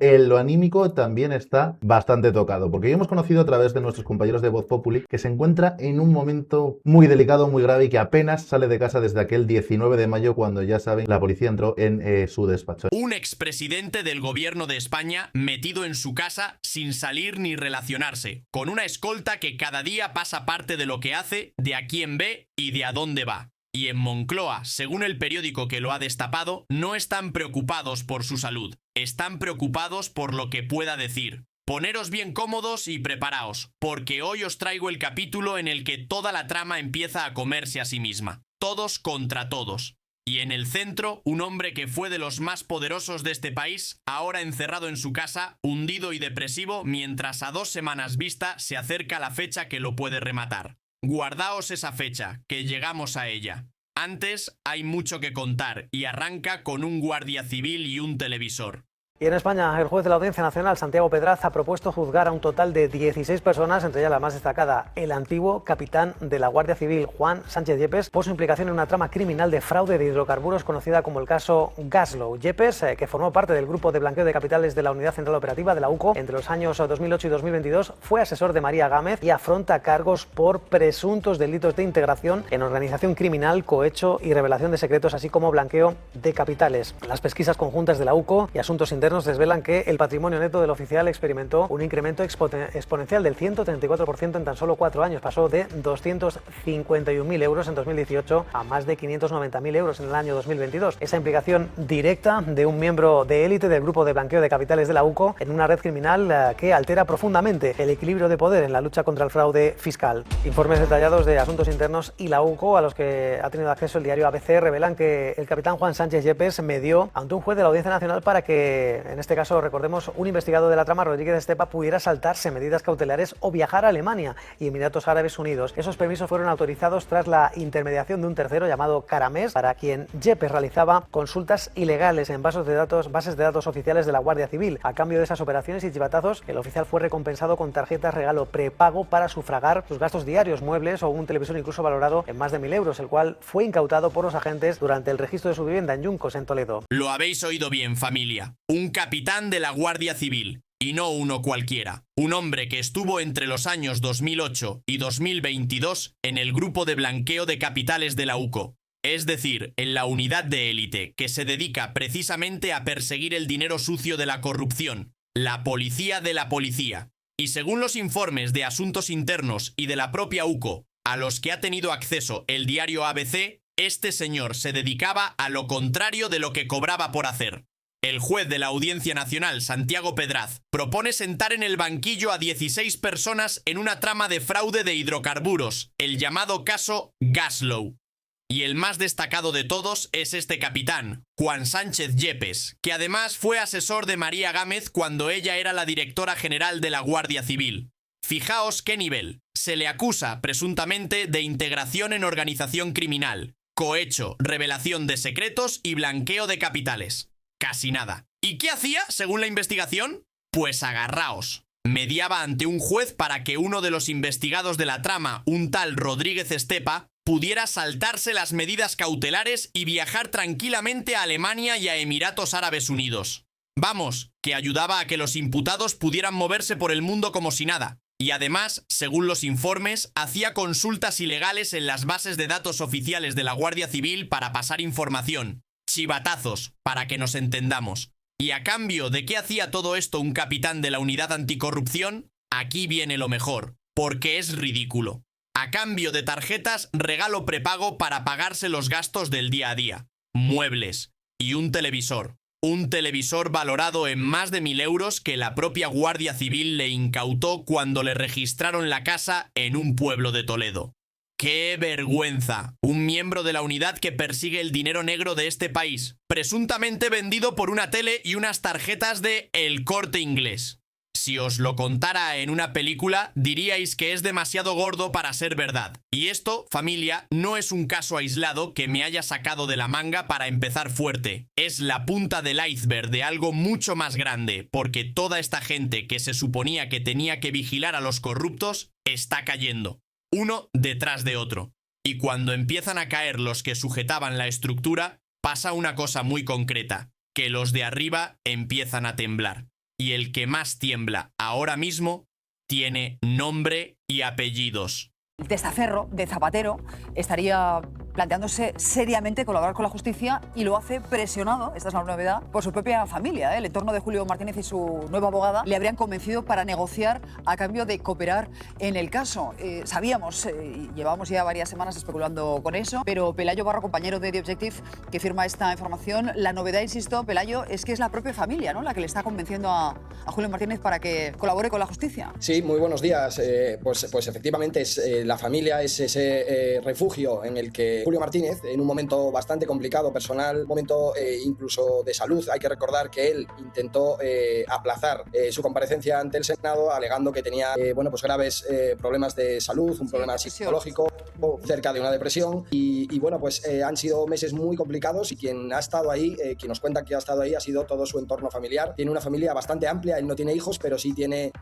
lo anímico también está bastante tocado, porque ya hemos conocido a través de nuestros compañeros de Voz Populi que se encuentra en un momento muy delicado, muy grave y que apenas sale de casa desde aquel 19 de mayo cuando, ya saben, la policía entró en su despacho. Un expresidente del gobierno de España metido en su casa sin salir ni relacionarse, con una escolta que cada día pasa parte de lo que hace, de a quién ve y de a dónde va. Y en Moncloa, según el periódico que lo ha destapado, no están preocupados por su salud, están preocupados por lo que pueda decir. Poneros bien cómodos y preparaos, porque hoy os traigo el capítulo en el que toda la trama empieza a comerse a sí misma. Todos contra todos. Y en el centro, un hombre que fue de los más poderosos de este país, ahora encerrado en su casa, hundido y depresivo, mientras a 2 semanas vista se acerca la fecha que lo puede rematar. Guardaos esa fecha, que llegamos a ella. Antes hay mucho que contar y arranca con un guardia civil y un televisor. Y en España, el juez de la Audiencia Nacional, Santiago Pedraz, ha propuesto juzgar a un total de 16 personas, entre ellas la más destacada, el antiguo capitán de la Guardia Civil, Juan Sánchez Yepes, por su implicación en una trama criminal de fraude de hidrocarburos conocida como el caso Gaslow. Yepes, que formó parte del grupo de blanqueo de capitales de la Unidad Central Operativa de la UCO entre los años 2008 y 2022, fue asesor de María Gámez y afronta cargos por presuntos delitos de integración en organización criminal, cohecho y revelación de secretos, así como blanqueo de capitales. Las pesquisas conjuntas de la UCO y Asuntos Internos desvelan que el patrimonio neto del oficial experimentó un incremento exponencial del 134% en tan solo 4 años. Pasó de 251.000 euros en 2018 a más de 590.000 euros en el año 2022. Esa implicación directa de un miembro de élite del grupo de blanqueo de capitales de la UCO en una red criminal que altera profundamente el equilibrio de poder en la lucha contra el fraude fiscal. Informes detallados de Asuntos Internos y la UCO, a los que ha tenido acceso el diario ABC, revelan que el capitán Juan Sánchez Yepes medió ante un juez de la Audiencia Nacional para que, en este caso, recordemos, un investigado de la trama, Rodríguez Estepa, pudiera saltarse medidas cautelares o viajar a Alemania y Emiratos Árabes Unidos. Esos permisos fueron autorizados tras la intermediación de un tercero llamado Caramés, para quien Yepes realizaba consultas ilegales en bases de datos oficiales de la Guardia Civil. A cambio de esas operaciones y chivatazos, el oficial fue recompensado con tarjetas regalo prepago para sufragar sus gastos diarios, muebles o un televisor incluso valorado en más de 1.000 euros, el cual fue incautado por los agentes durante el registro de su vivienda en Yuncos, en Toledo. Lo habéis oído bien, familia. Un capitán de la Guardia Civil, y no uno cualquiera. Un hombre que estuvo entre los años 2008 y 2022 en el grupo de blanqueo de capitales de la UCO. Es decir, en la unidad de élite, que se dedica precisamente a perseguir el dinero sucio de la corrupción. La policía de la policía. Y según los informes de Asuntos Internos y de la propia UCO, a los que ha tenido acceso el diario ABC, este señor se dedicaba a lo contrario de lo que cobraba por hacer. El juez de la Audiencia Nacional, Santiago Pedraz, propone sentar en el banquillo a 16 personas en una trama de fraude de hidrocarburos, el llamado caso Gaslow. Y el más destacado de todos es este capitán, Juan Sánchez Yepes, que además fue asesor de María Gámez cuando ella era la directora general de la Guardia Civil. Fijaos qué nivel. Se le acusa, presuntamente, de integración en organización criminal, cohecho, revelación de secretos y blanqueo de capitales. Casi nada. ¿Y qué hacía, según la investigación? Pues agarraos. Mediaba ante un juez para que uno de los investigados de la trama, un tal Rodríguez Estepa, pudiera saltarse las medidas cautelares y viajar tranquilamente a Alemania y a Emiratos Árabes Unidos. Vamos, que ayudaba a que los imputados pudieran moverse por el mundo como si nada. Y además, según los informes, hacía consultas ilegales en las bases de datos oficiales de la Guardia Civil para pasar información. Chivatazos, para que nos entendamos. ¿Y a cambio de qué hacía todo esto un capitán de la unidad anticorrupción? Aquí viene lo mejor, porque es ridículo. A cambio de tarjetas, regalo prepago para pagarse los gastos del día a día. Muebles. Y un televisor. Un televisor valorado en más de 1.000 euros que la propia Guardia Civil le incautó cuando le registraron la casa en un pueblo de Toledo. ¡Qué vergüenza! Un miembro de la unidad que persigue el dinero negro de este país, presuntamente vendido por una tele y unas tarjetas de El Corte Inglés. Si os lo contara en una película, diríais que es demasiado gordo para ser verdad. Y esto, familia, no es un caso aislado que me haya sacado de la manga para empezar fuerte. Es la punta del iceberg de algo mucho más grande, porque toda esta gente que se suponía que tenía que vigilar a los corruptos, está cayendo. Uno detrás de otro. Y cuando empiezan a caer los que sujetaban la estructura, pasa una cosa muy concreta, que los de arriba empiezan a temblar. y el que más tiembla ahora mismo tiene nombre y apellidos. El testaferro de Zapatero estaría planteándose seriamente colaborar con la justicia y lo hace presionado, esta es la novedad, por su propia familia. El entorno de Julio Martínez y su nueva abogada le habrían convencido para negociar a cambio de cooperar en el caso. Sabíamos, llevábamos ya varias semanas especulando con eso, pero Pelayo Barro, compañero de The Objective, que firma esta información, la novedad, insisto, Pelayo, es que es la propia familia, ¿no?, la que le está convenciendo a Julio Martínez para que colabore con la justicia. Sí, muy buenos días. Pues efectivamente es la familia, es ese refugio en el que Julio Martínez, en un momento bastante complicado personal, un momento incluso de salud, hay que recordar que él intentó aplazar su comparecencia ante el Senado alegando que tenía pues graves problemas de salud, un problema psicológico, cerca de una depresión y bueno, pues han sido meses muy complicados y quien ha estado ahí, quien nos cuenta que ha estado ahí ha sido todo su entorno familiar. Tiene una familia bastante amplia, él no tiene hijos, pero sí tiene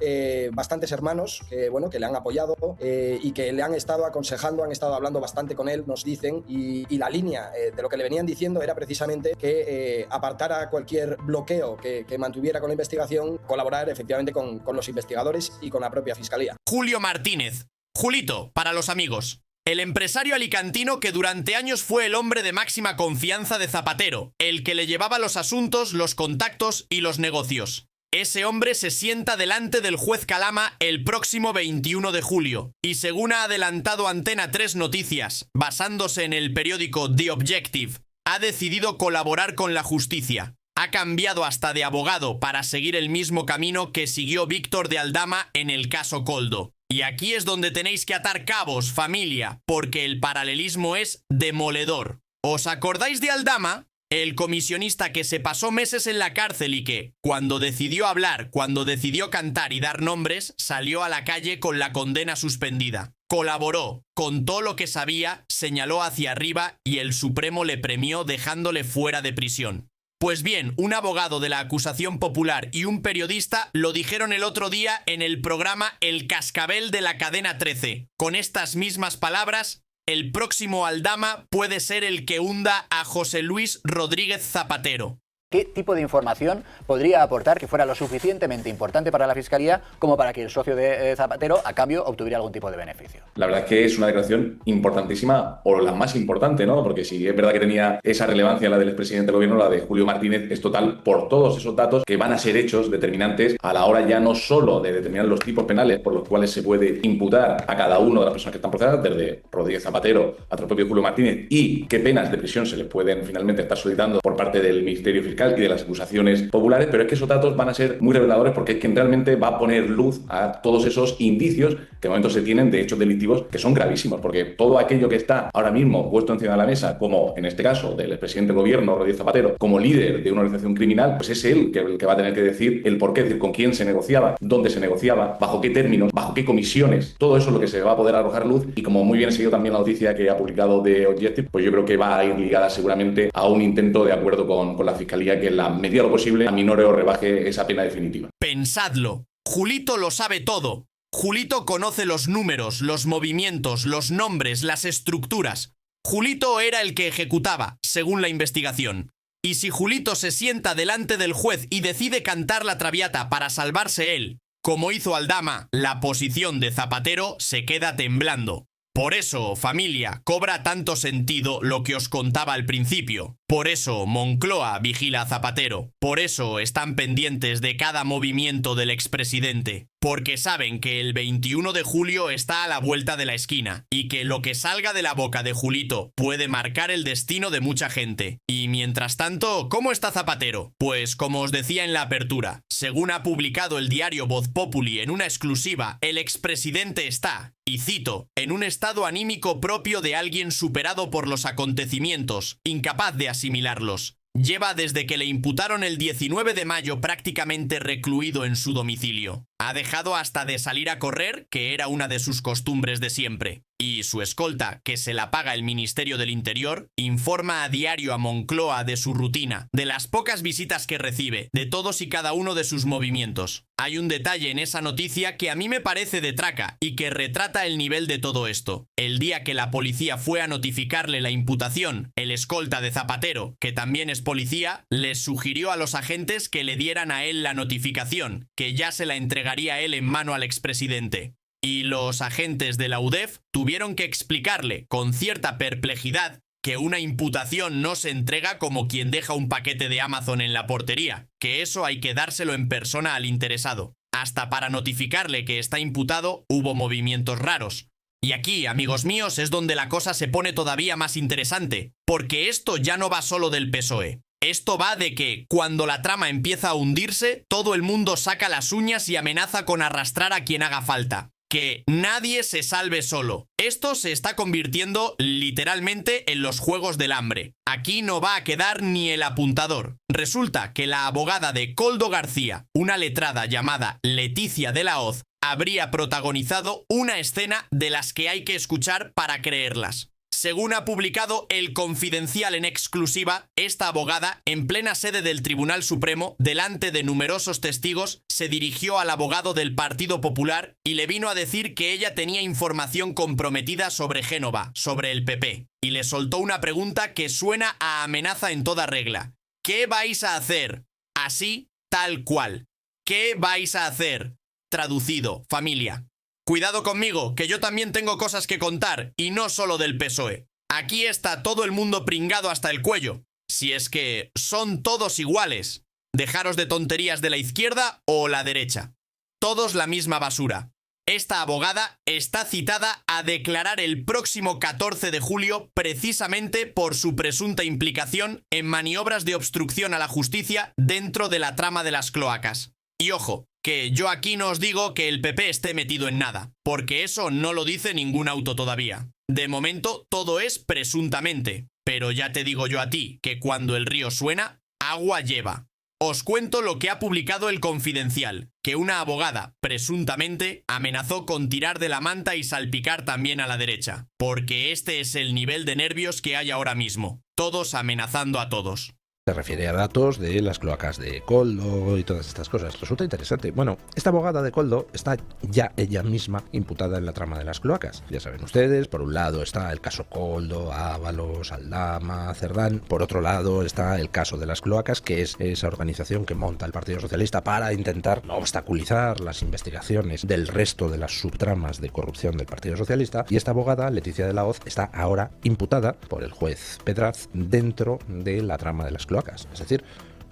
bastantes hermanos que le han apoyado y que le han estado aconsejando, han estado hablando bastante con él, nos dicen, y la línea de lo que le venían diciendo era precisamente que apartara cualquier bloqueo que mantuviera con la investigación, colaborar efectivamente con los investigadores y con la propia Fiscalía. Julio Martínez. Julito, para los amigos. El empresario alicantino que durante años fue el hombre de máxima confianza de Zapatero, el que le llevaba los asuntos, los contactos y los negocios. Ese hombre se sienta delante del juez Calama el próximo 21 de julio y según ha adelantado Antena 3 Noticias, basándose en el periódico The Objective, ha decidido colaborar con la justicia. Ha cambiado hasta de abogado para seguir el mismo camino que siguió Víctor de Aldama en el caso Koldo. Y aquí es donde tenéis que atar cabos, familia, porque el paralelismo es demoledor. ¿Os acordáis de Aldama? El comisionista que se pasó meses en la cárcel y que, cuando decidió hablar, cuando decidió cantar y dar nombres, salió a la calle con la condena suspendida. Colaboró, contó lo que sabía, señaló hacia arriba y el Supremo le premió dejándole fuera de prisión. Pues bien, un abogado de la acusación popular y un periodista lo dijeron el otro día en el programa El Cascabel de la cadena 13. Con estas mismas palabras, el próximo Aldama puede ser el que hunda a José Luis Rodríguez Zapatero. ¿Qué tipo de información podría aportar que fuera lo suficientemente importante para la Fiscalía como para que el socio de Zapatero, a cambio, obtuviera algún tipo de beneficio? La verdad es que es una declaración importantísima, o la más importante, ¿no? Porque si es verdad que tenía esa relevancia la del expresidente del gobierno, la de Julio Martínez es total por todos esos datos que van a ser hechos determinantes a la hora ya no solo de determinar los tipos penales por los cuales se puede imputar a cada uno de las personas que están procesadas, desde Rodríguez Zapatero hasta el propio Julio Martínez, y qué penas de prisión se les pueden finalmente estar solicitando por parte del Ministerio Fiscal y de las acusaciones populares, pero es que esos datos van a ser muy reveladores porque es quien realmente va a poner luz a todos esos indicios que de momento se tienen de hechos delictivos que son gravísimos, porque todo aquello que está ahora mismo puesto encima de la mesa, como en este caso del expresidente del gobierno, Rodríguez Zapatero, como líder de una organización criminal, pues es él el que va a tener que decir el por qué, es decir, con quién se negociaba, dónde se negociaba, bajo qué términos, bajo qué comisiones, todo eso es lo que se va a poder arrojar luz y como muy bien ha seguido también la noticia que ha publicado The Objective, pues yo creo que va a ir ligada seguramente a un intento de acuerdo con la Fiscalía que en la medida de lo posible aminore o rebaje esa pena definitiva. Pensadlo. Julito lo sabe todo. Julito conoce los números, los movimientos, los nombres, las estructuras. Julito era el que ejecutaba, según la investigación. Y si Julito se sienta delante del juez y decide cantar la traviata para salvarse él, como hizo Aldama, la posición de Zapatero se queda temblando. Por eso, familia, cobra tanto sentido lo que os contaba al principio. Por eso Moncloa vigila a Zapatero. Por eso están pendientes de cada movimiento del expresidente. Porque saben que el 21 de julio está a la vuelta de la esquina y que lo que salga de la boca de Julito puede marcar el destino de mucha gente. Y mientras tanto, ¿cómo está Zapatero? Pues como os decía en la apertura, según ha publicado el diario Voz Populi en una exclusiva, el expresidente está, y cito, en un estado anímico propio de alguien superado por los acontecimientos, incapaz de asimilarlos. Lleva desde que le imputaron el 19 de mayo prácticamente recluido en su domicilio. Ha dejado hasta de salir a correr, que era una de sus costumbres de siempre. Y su escolta, que se la paga el Ministerio del Interior, informa a diario a Moncloa de su rutina, de las pocas visitas que recibe, de todos y cada uno de sus movimientos. Hay un detalle en esa noticia que a mí me parece de traca y que retrata el nivel de todo esto. El día que la policía fue a notificarle la imputación, el escolta de Zapatero, que también es policía, les sugirió a los agentes que le dieran a él la notificación, que ya se la entregaría él en mano al expresidente. Y los agentes de la UDEF tuvieron que explicarle, con cierta perplejidad, que una imputación no se entrega como quien deja un paquete de Amazon en la portería, que eso hay que dárselo en persona al interesado. Hasta para notificarle que está imputado hubo movimientos raros. Y aquí, amigos míos, es donde la cosa se pone todavía más interesante, porque esto ya no va solo del PSOE. Esto va de que, cuando la trama empieza a hundirse, todo el mundo saca las uñas y amenaza con arrastrar a quien haga falta. Que nadie se salve solo. Esto se está convirtiendo literalmente en los Juegos del Hambre. Aquí no va a quedar ni el apuntador. Resulta que la abogada de Koldo García, una letrada llamada Leticia de la Hoz, habría protagonizado una escena de las que hay que escuchar para creerlas. Según ha publicado El Confidencial en exclusiva, esta abogada, en plena sede del Tribunal Supremo, delante de numerosos testigos, se dirigió al abogado del Partido Popular y le vino a decir que ella tenía información comprometida sobre Génova, sobre el PP, y le soltó una pregunta que suena a amenaza en toda regla. ¿Qué vais a hacer? Así, tal cual. ¿Qué vais a hacer? Traducido, familia. Cuidado conmigo, que yo también tengo cosas que contar, y no solo del PSOE. Aquí está todo el mundo pringado hasta el cuello. Si es que son todos iguales. Dejaros de tonterías de la izquierda o la derecha. Todos la misma basura. Esta abogada está citada a declarar el próximo 14 de julio precisamente por su presunta implicación en maniobras de obstrucción a la justicia dentro de la trama de las cloacas. Y ojo, que yo aquí no os digo que el PP esté metido en nada, porque eso no lo dice ningún auto todavía. De momento todo es presuntamente, pero ya te digo yo a ti que cuando el río suena, agua lleva. Os cuento lo que ha publicado El Confidencial, que una abogada, presuntamente, amenazó con tirar de la manta y salpicar también a la derecha, porque este es el nivel de nervios que hay ahora mismo, todos amenazando a todos. Se refiere a datos de las cloacas de Koldo y todas estas cosas. Resulta interesante. Bueno, esta abogada de Koldo está ya ella misma imputada en la trama de las cloacas. Ya saben ustedes, por un lado está el caso Koldo, Ábalos, Aldama, Cerdán. Por otro lado está el caso de las cloacas, que es esa organización que monta el Partido Socialista para intentar obstaculizar las investigaciones del resto de las subtramas de corrupción del Partido Socialista. Y esta abogada, Leticia de la Hoz, está ahora imputada por el juez Pedraz dentro de la trama de las cloacas. Es decir,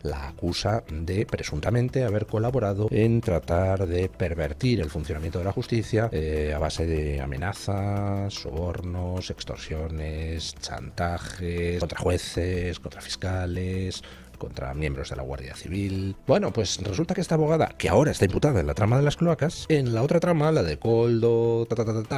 la acusa de presuntamente haber colaborado en tratar de pervertir el funcionamiento de la justicia a base de amenazas, sobornos, extorsiones, chantajes contra jueces, contra fiscales, contra miembros de la Guardia Civil. Bueno, pues resulta que esta abogada, que ahora está imputada en la trama de las cloacas, en la otra trama, la de Koldo,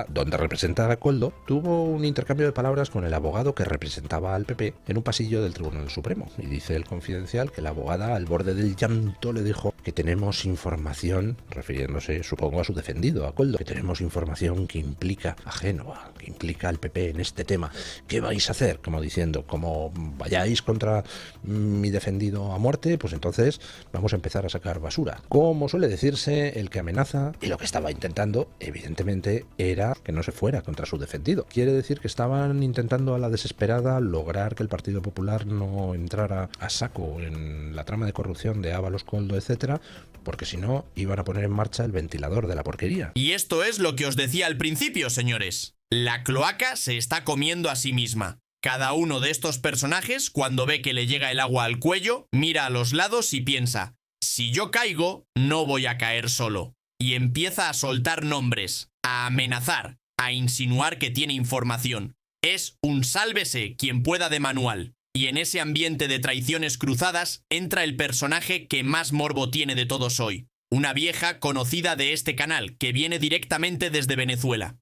donde representaba a Koldo, tuvo un intercambio de palabras con el abogado que representaba al PP en un pasillo del Tribunal Supremo. Y dice El Confidencial que la abogada, al borde del llanto, le dijo que tenemos información, refiriéndose, supongo, a su defendido, a Koldo, que tenemos información que implica a Génova, que implica al PP en este tema. ¿Qué vais a hacer? Como diciendo, como vayáis contra mi defendido a muerte, pues entonces vamos a empezar a sacar basura. Como suele decirse, el que amenaza, y lo que estaba intentando, evidentemente, era que no se fuera contra su defendido. Quiere decir que estaban intentando a la desesperada lograr que el Partido Popular no entrara a saco en la trama de corrupción de Ábalos, Koldo, etcétera, porque si no, iban a poner en marcha el ventilador de la porquería. Y esto es lo que os decía al principio, señores. La cloaca se está comiendo a sí misma. Cada uno de estos personajes, cuando ve que le llega el agua al cuello, mira a los lados y piensa, si yo caigo, no voy a caer solo. Y empieza a soltar nombres, a amenazar, a insinuar que tiene información. Es un sálvese quien pueda de manual. Y en ese ambiente de traiciones cruzadas entra el personaje que más morbo tiene de todos hoy. Una vieja conocida de este canal, que viene directamente desde Venezuela.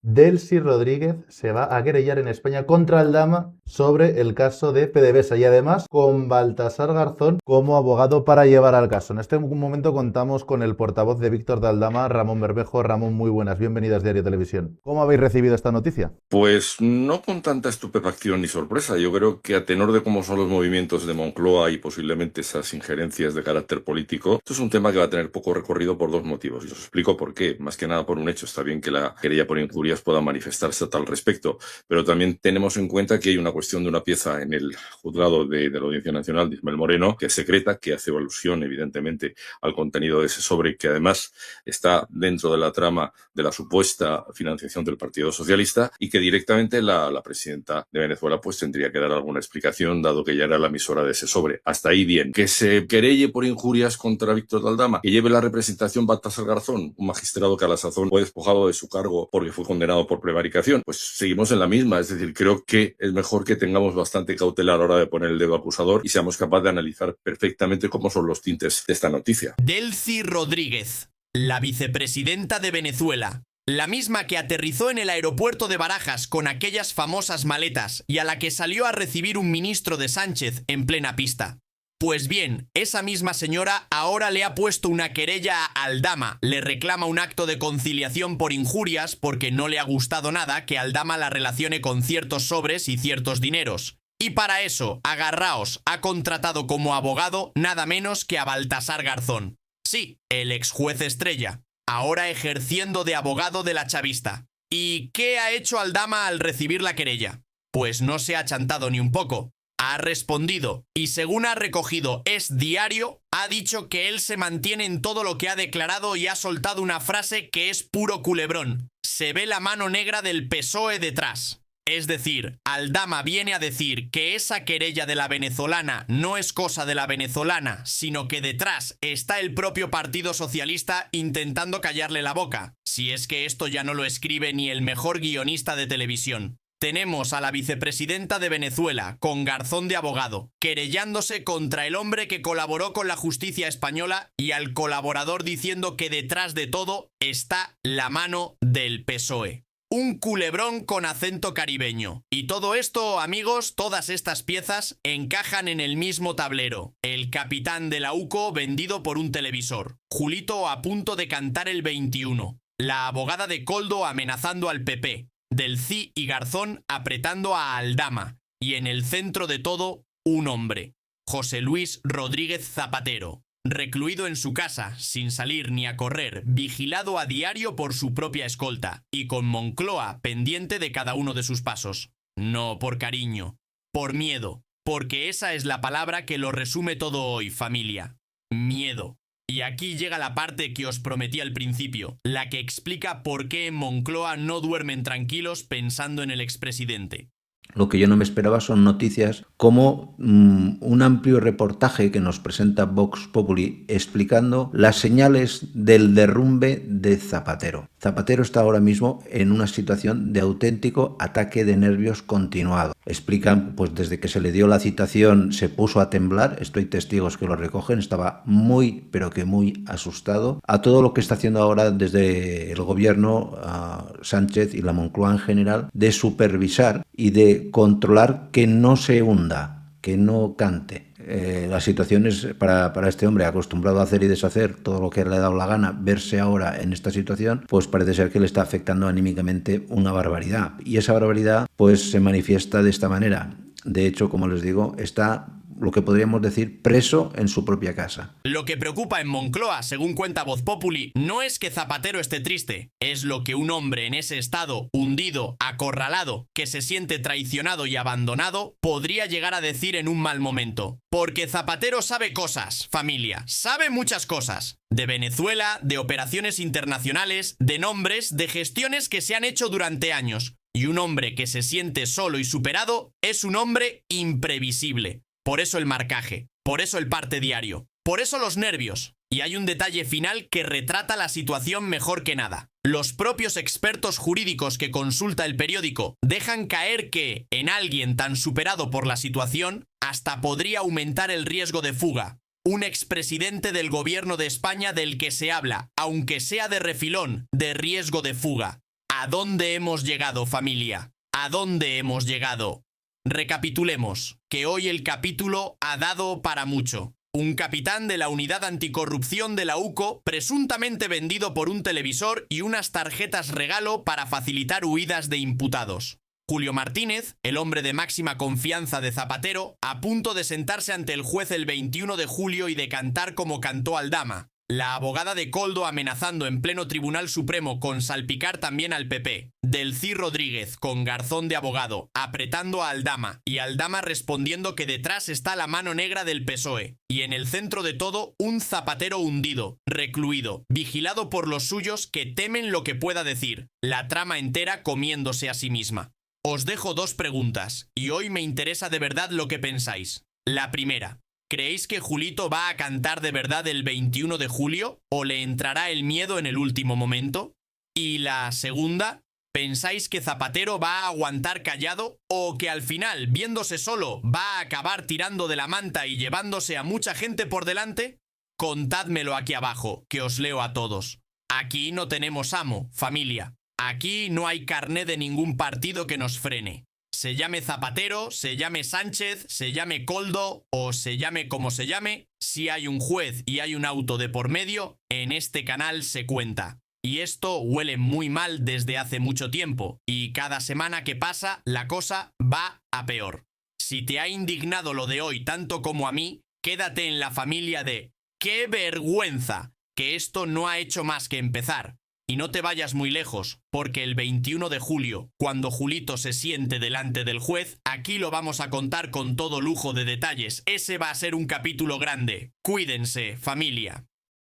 Delcy Rodríguez se va a querellar en España contra Aldama sobre el caso de PDVSA y además con Baltasar Garzón como abogado para llevar al caso. En este momento contamos con el portavoz de Víctor de Aldama, Ramón Bermejo. Ramón, muy buenas, bienvenidas a Diario Televisión. ¿Cómo habéis recibido esta noticia? Pues no con tanta estupefacción ni sorpresa. Yo creo que a tenor de cómo son los movimientos de Moncloa y posiblemente esas injerencias de carácter político, esto es un tema que va a tener poco recorrido por dos motivos. Y os explico por qué. Más que nada por un hecho. Está bien que la querella por injurias pueda manifestarse a tal respecto, pero también tenemos en cuenta que hay una cuestión de una pieza en el juzgado de la Audiencia Nacional de Ismael Moreno, que es secreta, que hace alusión evidentemente al contenido de ese sobre, que además está dentro de la trama de la supuesta financiación del Partido Socialista y que directamente la presidenta de Venezuela pues tendría que dar alguna explicación, dado que ya era la emisora de ese sobre. Hasta ahí bien. Que se querelle por injurias contra Víctor de Aldama, que lleve la representación Baltasar Garzón, un magistrado que a la sazón fue despojado de su cargo porque fue condenado por prevaricación, pues seguimos en la misma. Es decir, creo que es mejor que tengamos bastante cautela a la hora de poner el dedo acusador y seamos capaces de analizar perfectamente cómo son los tintes de esta noticia. Delcy Rodríguez, la vicepresidenta de Venezuela, la misma que aterrizó en el aeropuerto de Barajas con aquellas famosas maletas y a la que salió a recibir un ministro de Sánchez en plena pista. Pues bien, esa misma señora ahora le ha puesto una querella a Aldama, le reclama un acto de conciliación por injurias porque no le ha gustado nada que Aldama la relacione con ciertos sobres y ciertos dineros. Y para eso, agarraos, ha contratado como abogado nada menos que a Baltasar Garzón. Sí, el ex juez estrella, ahora ejerciendo de abogado de la chavista. ¿Y qué ha hecho Aldama al recibir la querella? Pues no se ha chantado ni un poco. Ha respondido y según ha recogido Es Diario, ha dicho que él se mantiene en todo lo que ha declarado y ha soltado una frase que es puro culebrón. Se ve la mano negra del PSOE detrás. Es decir, Aldama viene a decir que esa querella de la venezolana no es cosa de la venezolana, sino que detrás está el propio Partido Socialista intentando callarle la boca, si es que esto ya no lo escribe ni el mejor guionista de televisión. Tenemos a la vicepresidenta de Venezuela, con Garzón de abogado, querellándose contra el hombre que colaboró con la justicia española y al colaborador diciendo que detrás de todo está la mano del PSOE. Un culebrón con acento caribeño. Y todo esto, amigos, todas estas piezas encajan en el mismo tablero. El capitán de la UCO vendido por un televisor. Julito a punto de cantar el 21. La abogada de Koldo amenazando al PP. Delcy y Garzón apretando a Aldama, y en el centro de todo, un hombre, José Luis Rodríguez Zapatero, recluido en su casa, sin salir ni a correr, vigilado a diario por su propia escolta, y con Moncloa pendiente de cada uno de sus pasos. No por cariño, por miedo, porque esa es la palabra que lo resume todo hoy, familia. Miedo. Y aquí llega la parte que os prometí al principio, la que explica por qué en Moncloa no duermen tranquilos pensando en el expresidente. Lo que yo no me esperaba son noticias como un amplio reportaje que nos presenta Vox Populi explicando las señales del derrumbe de Zapatero. Zapatero está ahora mismo en una situación de auténtico ataque de nervios continuado. Explican, pues desde que se le dio la citación se puso a temblar, esto hay testigos que lo recogen, estaba muy, pero que muy asustado a todo lo que está haciendo ahora desde el gobierno, Sánchez y la Moncloa en general, de supervisar y de controlar que no se hunda, que no cante. La situación es para este hombre acostumbrado a hacer y deshacer todo lo que le ha dado la gana, verse ahora en esta situación, pues parece ser que le está afectando anímicamente una barbaridad. Y esa barbaridad pues se manifiesta de esta manera. De hecho, como les digo, está lo que podríamos decir preso en su propia casa. Lo que preocupa en Moncloa, según cuenta Voz Populi, no es que Zapatero esté triste, es lo que un hombre en ese estado, hundido, acorralado, que se siente traicionado y abandonado, podría llegar a decir en un mal momento. Porque Zapatero sabe cosas, familia, sabe muchas cosas. De Venezuela, de operaciones internacionales, de nombres, de gestiones que se han hecho durante años. Y un hombre que se siente solo y superado es un hombre imprevisible. Por eso el marcaje, por eso el parte diario, por eso los nervios. Y hay un detalle final que retrata la situación mejor que nada. Los propios expertos jurídicos que consulta el periódico dejan caer que, en alguien tan superado por la situación, hasta podría aumentar el riesgo de fuga. Un expresidente del gobierno de España del que se habla, aunque sea de refilón, de riesgo de fuga. ¿A dónde hemos llegado, familia? ¿A dónde hemos llegado? Recapitulemos, que hoy el capítulo ha dado para mucho. Un capitán de la unidad anticorrupción de la UCO, presuntamente vendido por un televisor y unas tarjetas regalo para facilitar huidas de imputados. Julio Martínez, el hombre de máxima confianza de Zapatero, a punto de sentarse ante el juez el 21 de julio y de cantar como cantó Aldama. La abogada de Koldo amenazando en pleno Tribunal Supremo con salpicar también al PP. Delcy Rodríguez con Garzón de abogado, apretando a Aldama, y Aldama respondiendo que detrás está la mano negra del PSOE. Y en el centro de todo, un Zapatero hundido, recluido, vigilado por los suyos que temen lo que pueda decir. La trama entera comiéndose a sí misma. Os dejo dos preguntas, y hoy me interesa de verdad lo que pensáis. La primera. ¿Creéis que Julito va a cantar de verdad el 21 de julio o le entrará el miedo en el último momento? Y la segunda, ¿pensáis que Zapatero va a aguantar callado o que al final, viéndose solo, va a acabar tirando de la manta y llevándose a mucha gente por delante? Contádmelo aquí abajo, que os leo a todos. Aquí no tenemos amo, familia. Aquí no hay carné de ningún partido que nos frene. Se llame Zapatero, se llame Sánchez, se llame Koldo o se llame como se llame, si hay un juez y hay un auto de por medio, en este canal se cuenta. Y esto huele muy mal desde hace mucho tiempo, y cada semana que pasa la cosa va a peor. Si te ha indignado lo de hoy tanto como a mí, quédate en la familia de ¡qué vergüenza! Que esto no ha hecho más que empezar. Y no te vayas muy lejos, porque el 21 de julio, cuando Julito se siente delante del juez, aquí lo vamos a contar con todo lujo de detalles. Ese va a ser un capítulo grande. Cuídense, familia.